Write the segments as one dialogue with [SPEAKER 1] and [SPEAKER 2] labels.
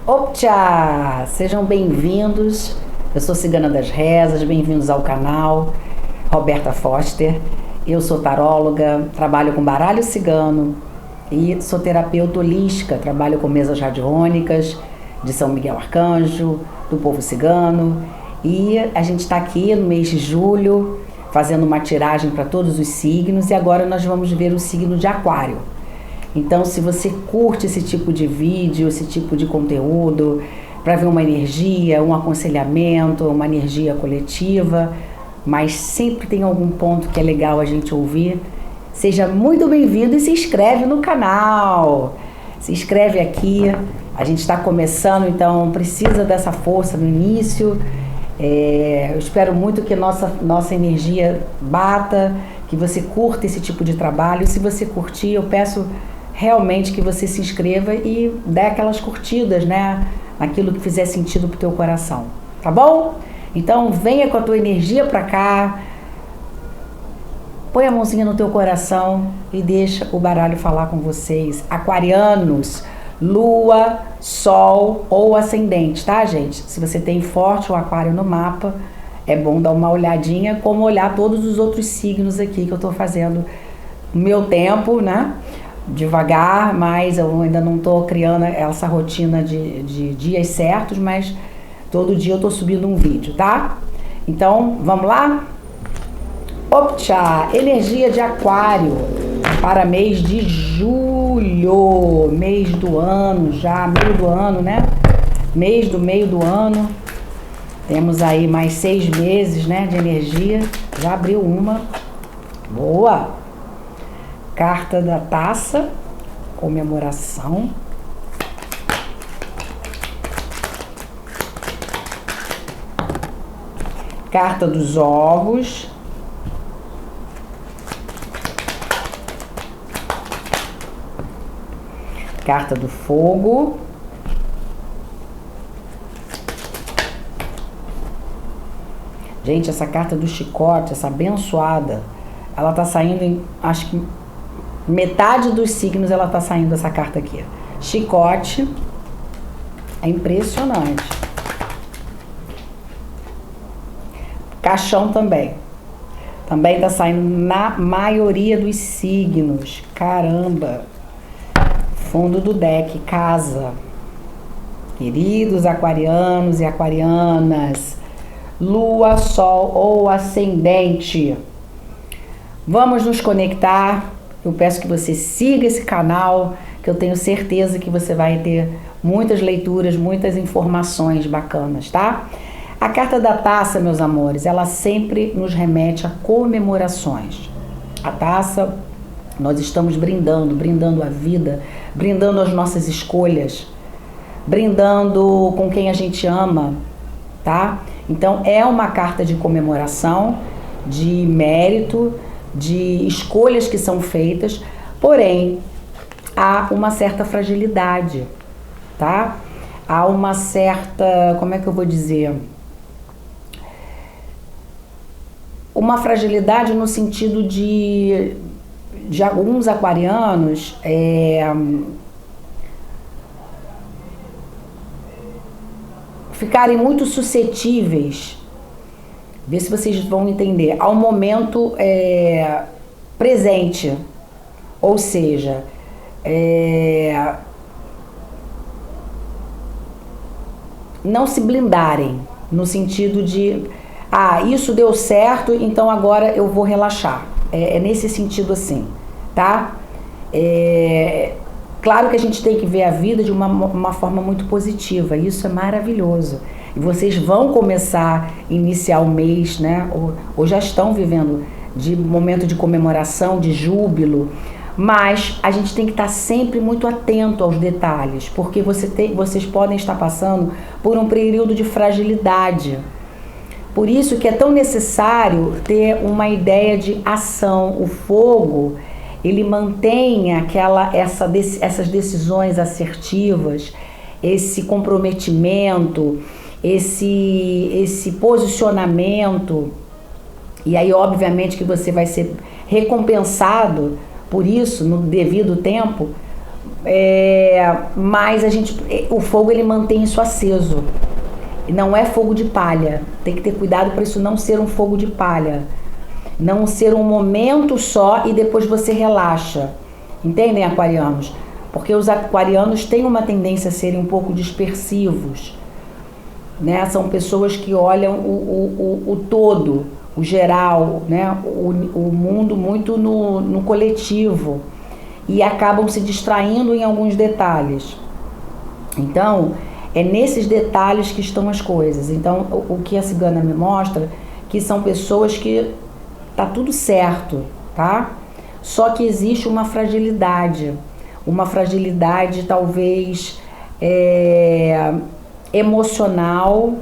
[SPEAKER 1] Optcha! Sejam bem-vindos. Eu sou Cigana das Rezas, bem-vindos ao canal Roberta Foster. Eu sou taróloga, trabalho com baralho cigano e sou terapeuta holística, trabalho com mesas radiônicas de São Miguel Arcanjo, do povo cigano. E a gente está aqui no mês de julho fazendo uma tiragem para todos os signos e agora nós vamos ver o signo de Aquário. Então, se você curte esse tipo de vídeo, esse tipo de conteúdo, para ver uma energia, um aconselhamento, uma energia coletiva, mas sempre tem algum ponto que é legal a gente ouvir, seja muito bem-vindo e se inscreve no canal. Se inscreve aqui, a gente está começando, então precisa dessa força no início. Eu espero muito que nossa energia bata, que você curta esse tipo de trabalho. Se você curtir, eu peço realmente que você se inscreva e dê aquelas curtidas, né? Naquilo que fizer sentido pro teu coração, tá bom? Então venha com a tua energia pra cá, põe a mãozinha no teu coração e deixa o baralho falar com vocês. Aquarianos, lua, sol ou ascendente, tá, gente? Se você tem forte o aquário no mapa, é bom dar uma olhadinha, como olhar todos os outros signos aqui que eu tô fazendo no meu tempo, né? Devagar, mas eu ainda não tô criando essa rotina de dias certos, mas todo dia eu tô subindo um vídeo, tá? Então, vamos lá? Optcha, energia de Aquário para mês de julho, mês do ano já, meio do ano, né? Mês do meio do ano. Temos aí mais 6 meses, né, de energia. Já abriu uma. Boa! Carta da taça, comemoração. Carta dos ovos. Carta do fogo. Gente, essa carta do chicote, essa abençoada, ela tá saindo em, acho que metade dos signos ela tá saindo essa carta aqui. Chicote. É impressionante. Caixão também. Também tá saindo na maioria dos signos. Caramba. Fundo do deck, casa. Queridos aquarianos e aquarianas, lua, sol ou ascendente, vamos nos conectar. Eu peço que você siga esse canal, que eu tenho certeza que você vai ter muitas leituras, muitas informações bacanas, tá? A carta da taça, meus amores, ela sempre nos remete a comemorações. A taça, nós estamos brindando a vida, brindando as nossas escolhas, brindando com quem a gente ama, tá? Então é uma carta de comemoração, de mérito, de escolhas que são feitas, porém há uma certa fragilidade, tá? Há uma certa, como é que eu vou dizer? Uma fragilidade no sentido de alguns aquarianos ficarem muito suscetíveis, vê se vocês vão entender, ao momento presente, ou seja, não se blindarem, no sentido de, isso deu certo, então agora eu vou relaxar. É nesse sentido assim, tá? Claro que a gente tem que ver a vida de uma forma muito positiva, isso é maravilhoso. E vocês vão começar a iniciar o mês, né? Ou já estão vivendo de momento de comemoração, de júbilo, mas a gente tem que estar sempre muito atento aos detalhes, porque vocês podem estar passando por um período de fragilidade. Por isso que é tão necessário ter uma ideia de ação. O fogo, ele mantém essas decisões assertivas, esse comprometimento, esse posicionamento. E aí, obviamente, que você vai ser recompensado por isso no devido tempo, Mas o fogo ele mantém isso aceso. Não é fogo de palha. Tem que ter cuidado para isso não ser um fogo de palha. Não ser um momento só e depois você relaxa. Entendem, aquarianos? Porque os aquarianos têm uma tendência a serem um pouco dispersivos, né? São pessoas que olham o todo, o geral, né? O mundo muito no coletivo e acabam se distraindo em alguns detalhes. Então, é nesses detalhes que estão as coisas. Então, o que a cigana me mostra, que são pessoas que tá tudo certo, tá? Só que existe uma fragilidade talvez emocional,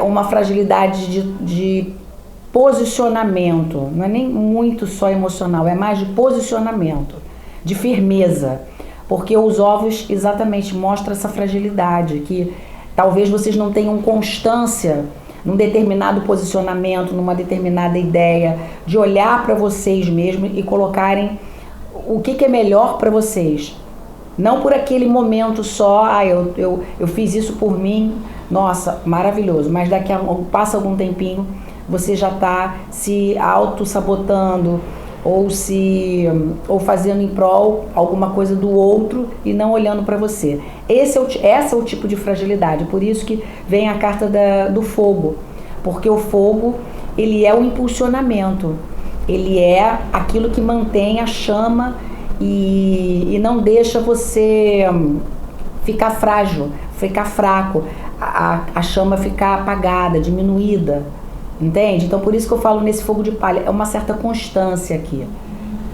[SPEAKER 1] uma fragilidade de posicionamento, não é nem muito só emocional, é mais de posicionamento, de firmeza, porque os ovos exatamente mostram essa fragilidade, que talvez vocês não tenham constância num determinado posicionamento, numa determinada ideia, de olhar para vocês mesmos e colocarem o que é melhor para vocês. Não por aquele momento só, eu fiz isso por mim, nossa, maravilhoso, mas daqui a passa algum tempinho, você já está se auto-sabotando ou fazendo em prol alguma coisa do outro e não olhando para você. Esse é o tipo de fragilidade, por isso que vem a carta do fogo, porque o fogo, ele é o impulsionamento, ele é aquilo que mantém a chama e não deixa você ficar frágil, ficar fraco, a chama ficar apagada, diminuída. Entende? Então, por isso que eu falo nesse fogo de palha, é uma certa constância aqui.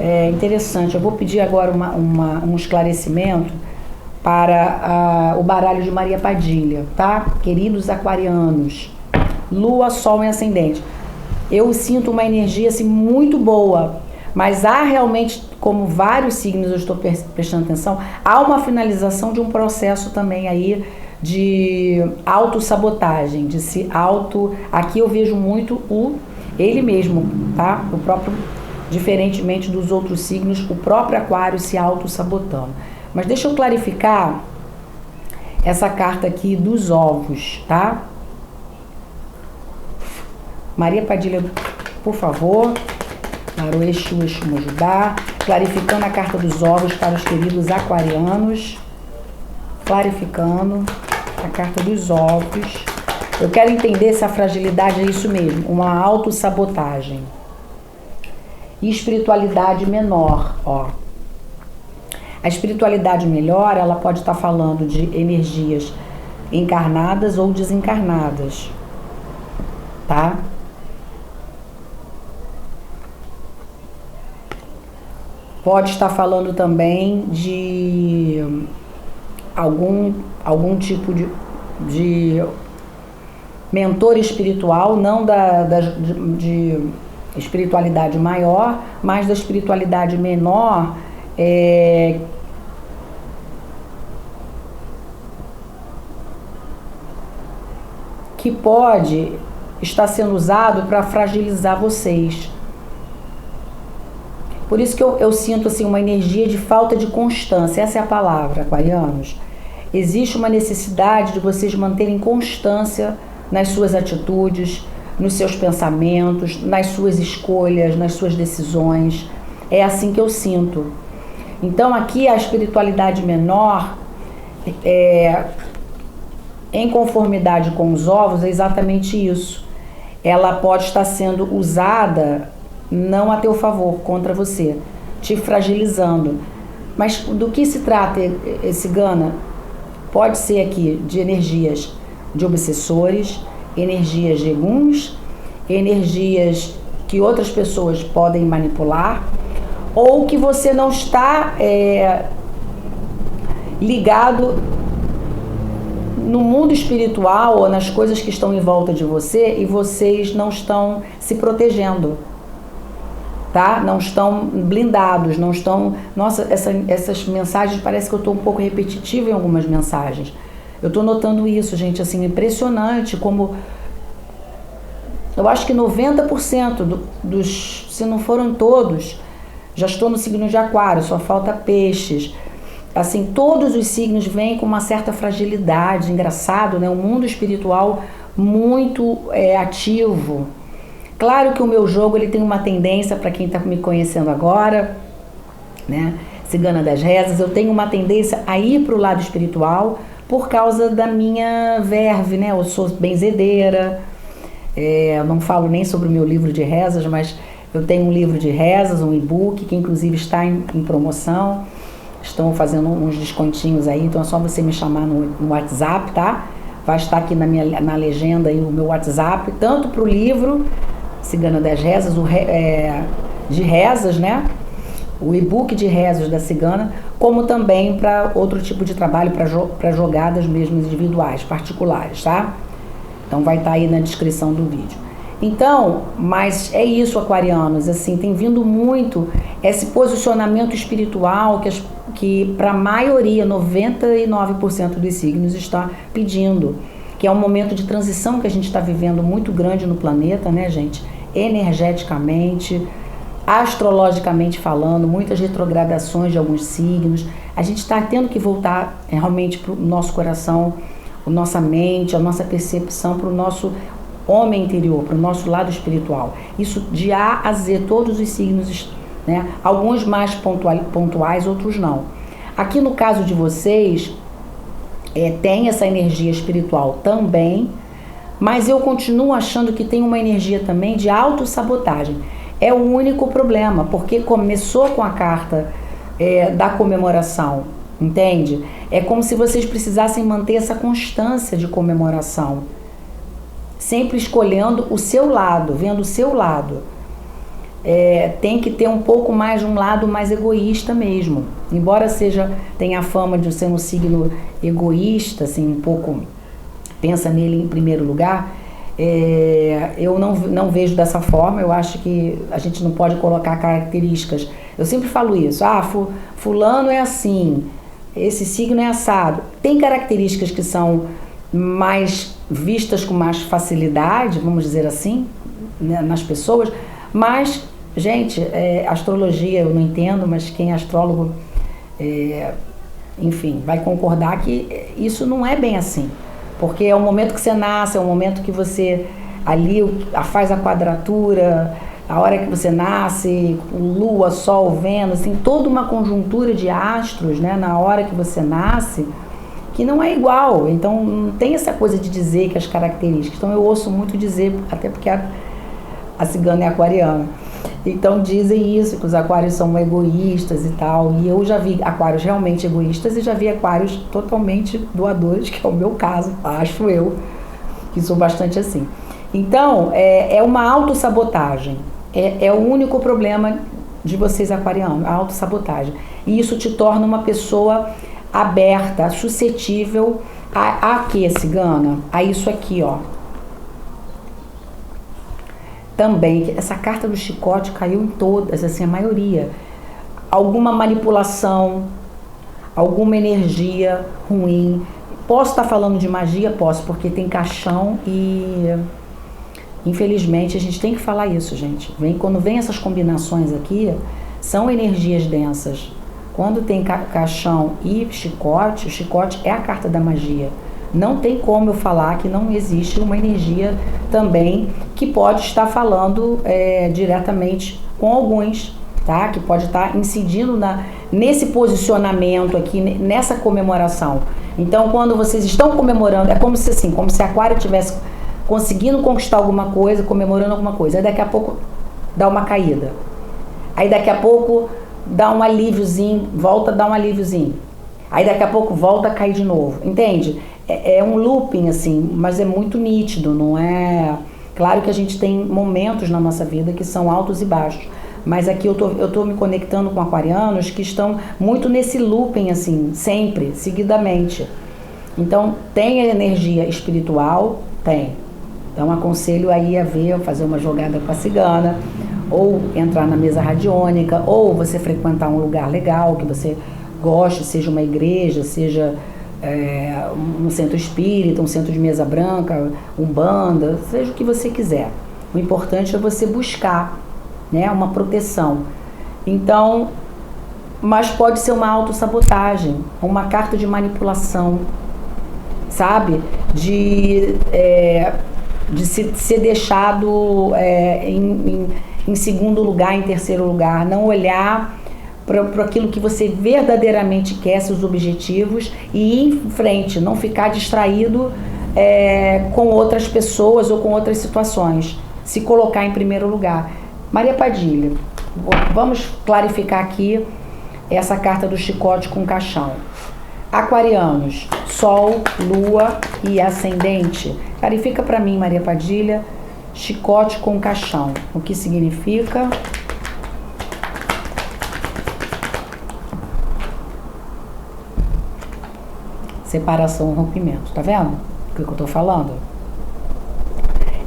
[SPEAKER 1] É interessante. Eu vou pedir agora um esclarecimento para o baralho de Maria Padilha, tá? Queridos aquarianos, Lua, Sol e Ascendente. Eu sinto uma energia assim muito boa, mas há realmente, como vários signos eu estou prestando atenção, há uma finalização de um processo também aí de autossabotagem, de se auto... Aqui eu vejo muito ele mesmo, tá? O próprio, diferentemente dos outros signos, o próprio aquário se autossabotando. Mas deixa eu clarificar essa carta aqui dos ovos, tá? Maria Padilha, por favor, para o Exu me ajudar, clarificando a carta dos ovos para os queridos aquarianos, clarificando a carta dos ovos. Eu quero entender se a fragilidade é isso mesmo, uma autossabotagem. E espiritualidade menor, ó. A espiritualidade melhor, ela pode estar falando de energias encarnadas ou desencarnadas, tá? Pode estar falando também de algum tipo de mentor espiritual, não de espiritualidade maior, mas da espiritualidade menor, que pode estar sendo usado para fragilizar vocês. Por isso que eu sinto assim, uma energia de falta de constância. Essa é a palavra, aquarianos. Existe uma necessidade de vocês manterem constância nas suas atitudes, nos seus pensamentos, nas suas escolhas, nas suas decisões. É assim que eu sinto. Então aqui a espiritualidade menor, em conformidade com os ovos, é exatamente isso. Ela pode estar sendo usada não a teu favor, contra você, te fragilizando. Mas do que se trata, cigana? Pode ser aqui de energias de obsessores, energias de guns, energias que outras pessoas podem manipular, ou que você não está ligado no mundo espiritual ou nas coisas que estão em volta de você e vocês não estão se protegendo. Tá? Não estão blindados, não estão... Nossa, essas mensagens, parece que eu estou um pouco repetitiva em algumas mensagens. Eu estou notando isso, gente, assim, impressionante como... Eu acho que 90% dos, se não foram todos, já estou no signo de Aquário, só falta Peixes. Assim, todos os signos vêm com uma certa fragilidade, engraçado, né? Um mundo espiritual muito ativo. Claro que o meu jogo ele tem uma tendência, para quem está me conhecendo agora, né? Cigana das Rezas, eu tenho uma tendência a ir para o lado espiritual por causa da minha verve, né? Eu sou benzedeira, eu não falo nem sobre o meu livro de rezas, mas eu tenho um livro de rezas, um e-book, que inclusive está em promoção. Estão fazendo uns descontinhos aí, então é só você me chamar no WhatsApp, tá? Vai estar aqui na legenda aí o meu WhatsApp, tanto para o livro Cigana das Rezas, de rezas, né? O e-book de rezas da Cigana, como também para outro tipo de trabalho, para jogadas mesmo individuais, particulares, tá? Então vai estar aí na descrição do vídeo. Então, mas é isso, aquarianos, assim, tem vindo muito esse posicionamento espiritual que para a maioria, 99% dos signos está pedindo, que é um momento de transição que a gente está vivendo muito grande no planeta, né, gente? Energeticamente, astrologicamente falando, muitas retrogradações de alguns signos. A gente está tendo que voltar realmente para o nosso coração, a nossa mente, a nossa percepção, para o nosso homem interior, para o nosso lado espiritual. Isso de A a Z, todos os signos, né? Alguns mais pontuais, outros não. Aqui no caso de vocês, tem essa energia espiritual também, mas eu continuo achando que tem uma energia também de autossabotagem. É o único problema, porque começou com a carta da comemoração, entende? É como se vocês precisassem manter essa constância de comemoração, sempre escolhendo o seu lado, vendo o seu lado. Tem que ter um pouco mais de um lado mais egoísta mesmo. Embora tenha a fama de ser um signo egoísta, assim, um pouco pensa nele em primeiro lugar, eu não vejo dessa forma. Eu acho que a gente não pode colocar características. Eu sempre falo isso, fulano é assim, esse signo é assado. Tem características que são mais vistas com mais facilidade, vamos dizer assim, né, nas pessoas, mas, gente, astrologia eu não entendo, mas quem é astrólogo, enfim, vai concordar que isso não é bem assim, porque é o momento que você nasce, é o momento que você ali faz a quadratura, a hora que você nasce, Lua, Sol, Vênus, tem toda uma conjuntura de astros, né, na hora que você nasce, que não é igual. Então não tem essa coisa de dizer que as características. Então eu ouço muito dizer, até porque a cigana é aquariana, então dizem isso, que os aquários são egoístas e tal, e eu já vi aquários realmente egoístas e já vi aquários totalmente doadores, que é o meu caso, acho eu, que sou bastante assim. Então, é uma autossabotagem, é o único problema de vocês aquarianos, a autossabotagem, e isso te torna uma pessoa aberta, suscetível a quê, cigana? A isso aqui, ó. Também, essa carta do chicote caiu em todas, assim, a maioria. Alguma manipulação, alguma energia ruim. Posso estar falando de magia? Posso, porque tem caixão e... Infelizmente, a gente tem que falar isso, gente. Quando vem essas combinações aqui, são energias densas. Quando tem caixão e chicote, o chicote é a carta da magia. Não tem como eu falar que não existe uma energia também que pode estar falando diretamente com alguns, tá? Que pode estar incidindo nesse posicionamento aqui, nessa comemoração. Então, quando vocês estão comemorando, é como se Aquário estivesse conseguindo conquistar alguma coisa, comemorando alguma coisa. Aí daqui a pouco dá uma caída. Aí daqui a pouco dá um alíviozinho, volta a dar um alíviozinho. Aí daqui a pouco volta a cair de novo, entende? É um looping, assim, mas é muito nítido, não é... Claro que a gente tem momentos na nossa vida que são altos e baixos, mas aqui eu tô me conectando com aquarianos que estão muito nesse looping, assim, sempre, seguidamente. Então, tem a energia espiritual? Tem. Então, aconselho aí a fazer uma jogada com a cigana, ou entrar na mesa radiônica, ou você frequentar um lugar legal que você goste, seja uma igreja, seja um centro espírita, um centro de mesa branca, umbanda, seja o que você quiser. O importante é você buscar, né, uma proteção. Então, mas pode ser uma autossabotagem, uma carta de manipulação, sabe? De ser deixado em segundo lugar, em terceiro lugar, não olhar para aquilo que você verdadeiramente quer, seus objetivos, e ir em frente, não ficar distraído com outras pessoas ou com outras situações, se colocar em primeiro lugar. Maria Padilha, vamos clarificar aqui essa carta do chicote com caixão. Aquarianos, Sol, Lua e Ascendente. Clarifica para mim, Maria Padilha, chicote com caixão. O que significa? Separação, rompimento. Tá vendo o que eu tô falando?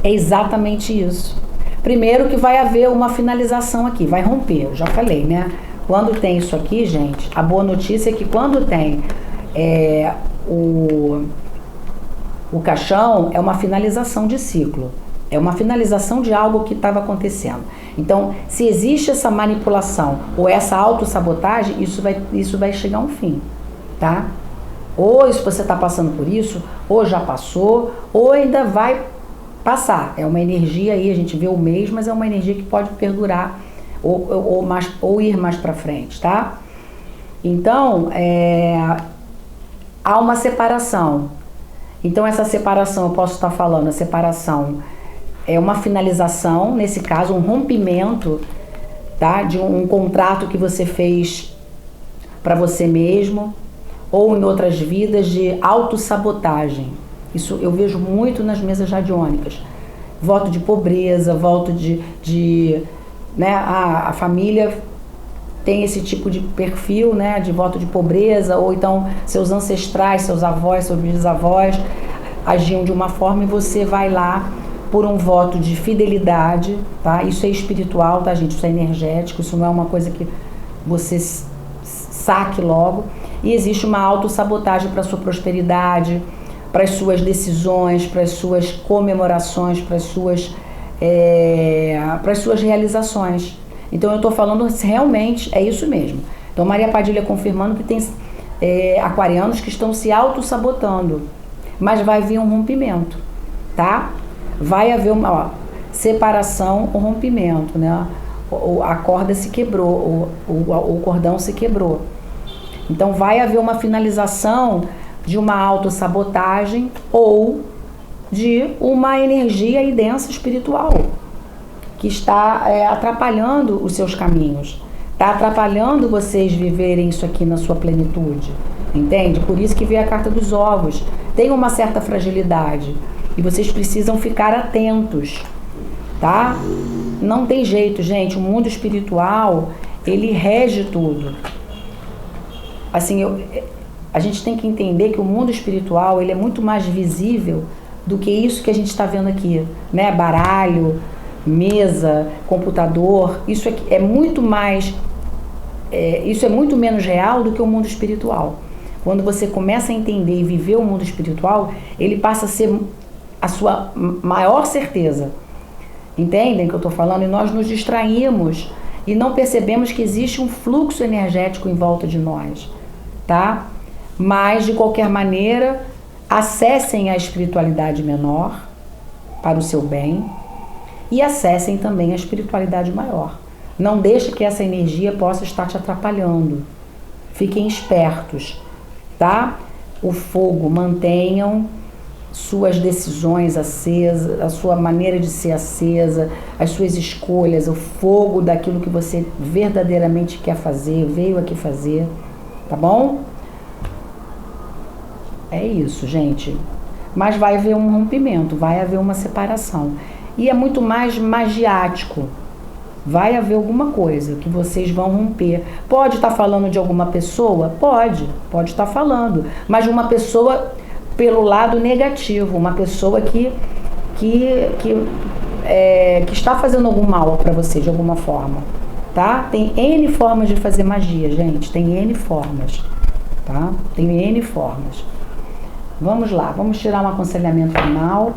[SPEAKER 1] É exatamente isso. Primeiro que vai haver uma finalização aqui, vai romper, eu já falei, né? Quando tem isso aqui, gente, a boa notícia é que quando tem o caixão, é uma finalização de ciclo. É uma finalização de algo que estava acontecendo. Então, se existe essa manipulação ou essa autossabotagem, isso vai chegar a um fim, tá? Ou se você está passando por isso, ou já passou, ou ainda vai passar. É uma energia aí, a gente vê o mês, mas é uma energia que pode perdurar ou ir mais para frente, tá? Então, há uma separação. Então, essa separação, eu posso estar falando, a separação é uma finalização, nesse caso, um rompimento, tá? De um contrato que você fez para você mesmo, ou em outras vidas, de autossabotagem. Isso eu vejo muito nas mesas radiônicas. Voto de pobreza, voto né, a família tem esse tipo de perfil, né, de voto de pobreza, ou então seus ancestrais, seus avós, seus bisavós agiam de uma forma e você vai lá por um voto de fidelidade, tá? Isso é espiritual, tá, gente? Isso é energético, isso não é uma coisa que você saque logo. E existe uma autossabotagem para a sua prosperidade, para as suas decisões, para as suas comemorações, para as suas realizações. Então eu estou falando realmente, é isso mesmo. Então Maria Padilha confirmando que tem aquarianos que estão se autossabotando, mas vai vir um rompimento, tá? Vai haver uma separação ou rompimento, né? A corda se quebrou, o cordão se quebrou. Então vai haver uma finalização de uma autossabotagem ou de uma energia aí densa espiritual que está atrapalhando os seus caminhos, está atrapalhando vocês viverem isso aqui na sua plenitude, entende? Por isso que veio a carta dos ovos. Tem uma certa fragilidade e vocês precisam ficar atentos, tá? Não tem jeito, gente. O mundo espiritual, ele rege tudo. Assim, a gente tem que entender que o mundo espiritual, ele é muito mais visível do que isso que a gente está vendo aqui, né? Baralho, mesa, computador, isso é muito mais, isso é muito menos real do que o mundo espiritual. Quando você começa a entender e viver o mundo espiritual, ele passa a ser a sua maior certeza. Entendem o que eu estou falando? E nós nos distraímos e não percebemos que existe um fluxo energético em volta de nós, tá? Mas, de qualquer maneira, acessem a espiritualidade menor para o seu bem e acessem também a espiritualidade maior. Não deixe que essa energia possa estar te atrapalhando. Fiquem espertos, tá? O fogo, mantenham suas decisões acesas, a sua maneira de ser acesa, as suas escolhas, o fogo daquilo que você verdadeiramente quer fazer, veio aqui fazer, tá bom? É isso, gente. Mas vai haver um rompimento, vai haver uma separação. E é muito mais magiático. Vai haver alguma coisa que vocês vão romper. Pode estar falando de alguma pessoa? Pode estar falando. Mas de uma pessoa pelo lado negativo, uma pessoa que está fazendo algum mal para você de alguma forma, tá? Tem N formas de fazer magia, gente, tem N formas, tá? Tem N formas. Vamos lá, vamos tirar um aconselhamento final.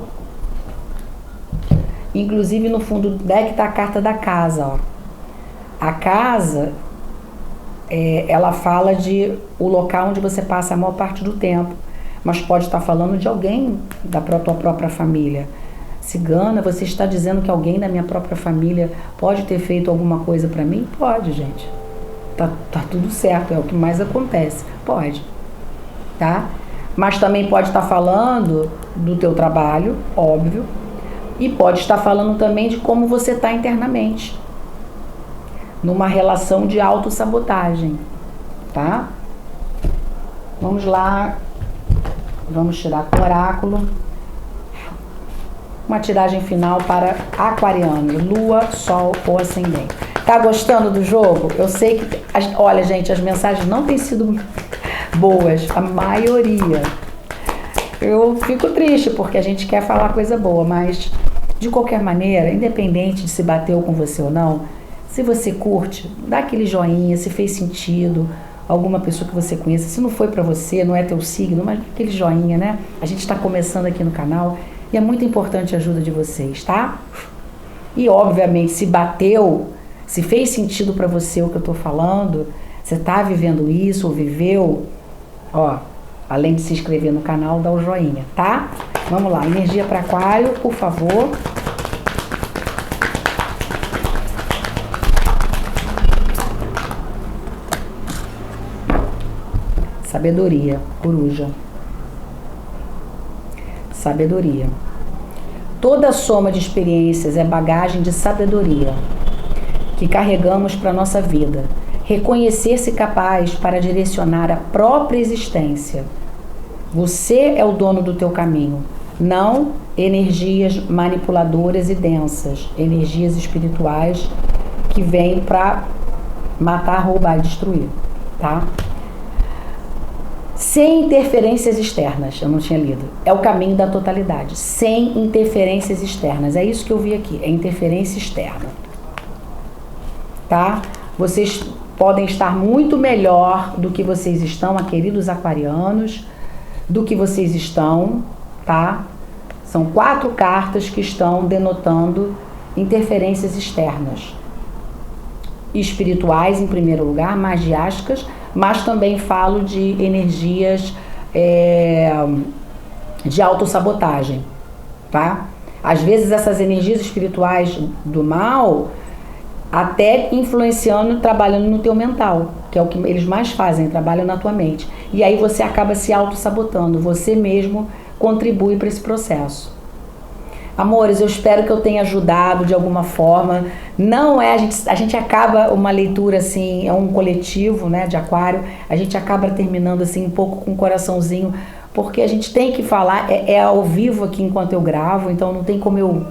[SPEAKER 1] Inclusive no fundo do deck está a carta da casa, ó. A casa ela fala de o local onde você passa a maior parte do tempo, mas pode estar falando de alguém da tua própria família. Cigana, você está dizendo que alguém da minha própria família pode ter feito alguma coisa para mim? Pode, gente. Tá tudo certo, é o que mais acontece. Pode, tá? Mas também pode estar falando do teu trabalho, óbvio, e pode estar falando também de como você está internamente, numa relação de autossabotagem, tá? Vamos lá, vamos tirar com o oráculo. Uma tiragem final para aquariano, lua, sol ou ascendente. Tá gostando do jogo? Eu sei que... Olha, gente, as mensagens não têm sido boas, a maioria. Eu fico triste porque a gente quer falar coisa boa, mas de qualquer maneira, independente de se bateu com você ou não, se você curte, dá aquele joinha, se fez sentido, alguma pessoa que você conheça, se não foi pra você, não é teu signo, mas aquele joinha, né? A gente tá começando aqui no canal e é muito importante a ajuda de vocês, tá? E obviamente, se bateu, se fez sentido pra você o que eu tô falando, você tá vivendo isso ou viveu, ó, além de se inscrever no canal, dá o joinha, tá? Vamos lá, energia para aquário, por favor. Sabedoria, coruja. Sabedoria. Toda soma de experiências é bagagem de sabedoria que carregamos para a nossa vida. Reconhecer-se capaz para direcionar a própria existência. Você é o dono do teu caminho, não energias manipuladoras e densas, energias espirituais que vêm para matar, roubar e destruir, tá? Sem interferências externas, eu não tinha lido. É o caminho da totalidade, sem interferências externas. É isso que eu vi aqui, é interferência externa. Tá? Vocês podem estar muito melhor do que vocês estão, queridos aquarianos, do que vocês estão, tá? São 4 cartas que estão denotando interferências externas. Espirituais, em primeiro lugar, magiásticas, mas também falo de energias de autossabotagem, tá? Às vezes essas energias espirituais do mal até influenciando, trabalhando no teu mental, que é o que eles mais fazem, trabalham na tua mente. E aí você acaba se autossabotando, você mesmo contribui para esse processo. Amores, eu espero que eu tenha ajudado de alguma forma. Não é, a gente acaba uma leitura assim, é um coletivo, né, de aquário, a gente acaba terminando assim um pouco com o coraçãozinho, porque a gente tem que falar, é ao vivo aqui enquanto eu gravo, então não tem como eu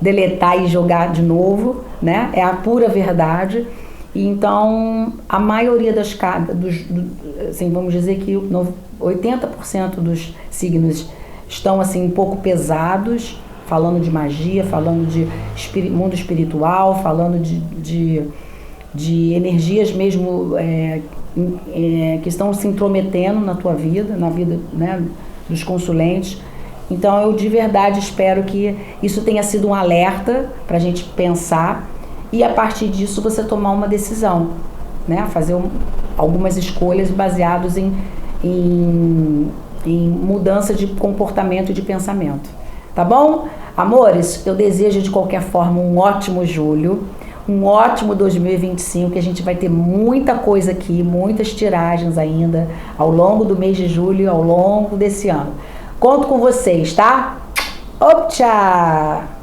[SPEAKER 1] deletar e jogar de novo, né, é a pura verdade. E então, a maioria das cartas, assim, vamos dizer que 80% dos signos estão assim um pouco pesados, falando de magia, falando de mundo espiritual, falando de energias mesmo que estão se intrometendo na tua vida, na vida, né, dos consulentes. Então eu de verdade espero que isso tenha sido um alerta para a gente pensar e a partir disso você tomar uma decisão, né, fazer algumas escolhas baseadas em mudança de comportamento e de pensamento. Tá bom? Amores, eu desejo de qualquer forma um ótimo julho, um ótimo 2025, que a gente vai ter muita coisa aqui, muitas tiragens ainda ao longo do mês de julho e ao longo desse ano. Conto com vocês, tá? Optcha!